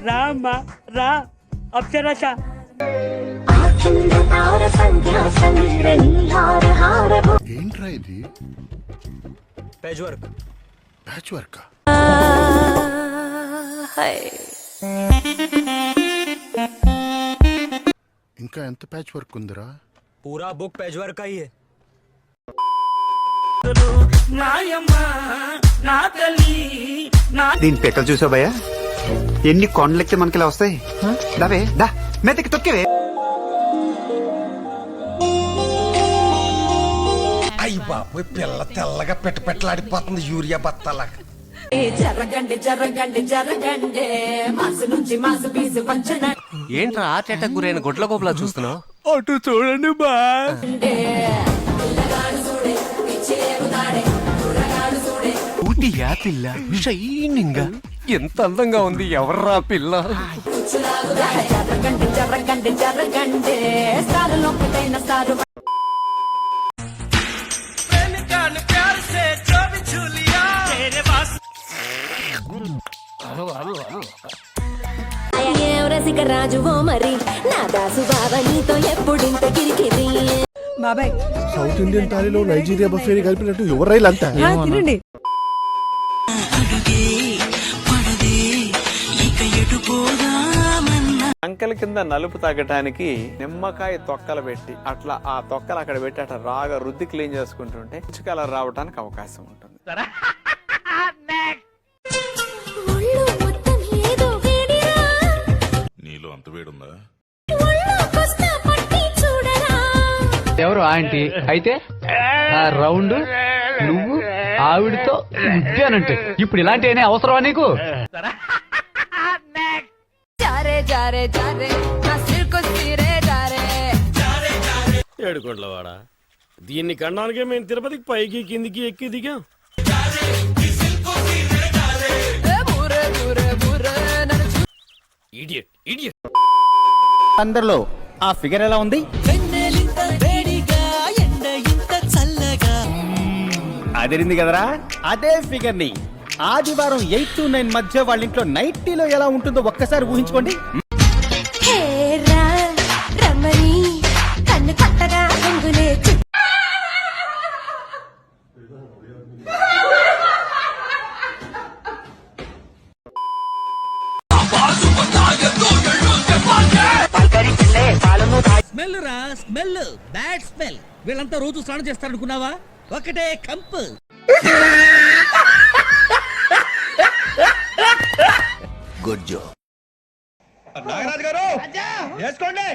రామ్మ రా అప్సరస ఏంట్రా ఇది? Patch work. Patch work. ఇంకా ఎంత ప్యాచ్ వర్క్ ఉందిరా? పూరా బుక్ ప్యాచ్ వర్క్ का ही है. దీని పెక్కలు చూసావు భయ్యా, ఎన్ని కొండలెక్కితే మనకి ఇలా వస్తాయి. దావే దా మెతకి తొక్కేవే. అయ్యి బాబోయ్, పిల్ల తెల్లగా పెట్టలాడిపోతుంది యూరియా బత్తాలా. జరగండి జరగండి జరగండి మాసు నుంచి మాసు పీసు పంచన. ఏంట్రా ఆటేట గురైన గొడ్ల గోపులా చూస్తున్నావు? అటు చూడండి బా. ఊటి యాపిల్ల షైనింగ్ ఎంత అందంగా ఉంది. ఎవర్రా పిల్ల? జరగండి జరగండి జరగండి సారు లోపటైన సారు. రాజువో మరి నా దాసు బాబా నీతో ఎప్పుడింత కిరికిరి. బాబాయ్ సౌత్ ఇండియన్ థాలీలో నైజీరియా బఫేని కలిపినట్టు ఎవరైలంతా తినండి. అంకెల కింద నలుపు తగ్గటానికి నిమ్మకాయ తొక్కలు పెట్టి అట్లా ఆ తొక్కలు అక్కడ పెట్టి అట్లా రాగా రుద్ది క్లీన్ చేసుకుంటుంటే రిచ్ కలర్ రావడానికి అవకాశం ఉంటుంది. నీలో అంత వేడుందా? ఎవరు ఆంటీ అయితే రౌండ్ నువ్వు ఆవిడతో ఉద్యానంటే ఇప్పుడు ఇలాంటి అవసరమా నీకు? ఏడుకోట్లవాడ దీన్ని కన్నానికే మేము తిరుపతికి పైకి కిందికి ఎక్కి దిగాం. అందరిలో ఆ ఫిగర్ ఎలా ఉంది? అదిరింది కదరా? అదే ఫిగర్ ని ఆదివారం 8 to 9 మధ్య వాళ్ళ ఇంట్లో నైటీలో ఎలా ఉంటుందో ఒక్కసారి ఊహించుకోండి. కన్ను కొత్తగా రంగులే స్మెల్ రా స్మెల్, బ్యాడ్ స్మెల్. వీళ్ళంతా రోజు స్నానం చేస్తారనుకున్నావా? ఒకటే కంపు. గుడ్ జో. నాగరాజు గారు వేసుకోండి.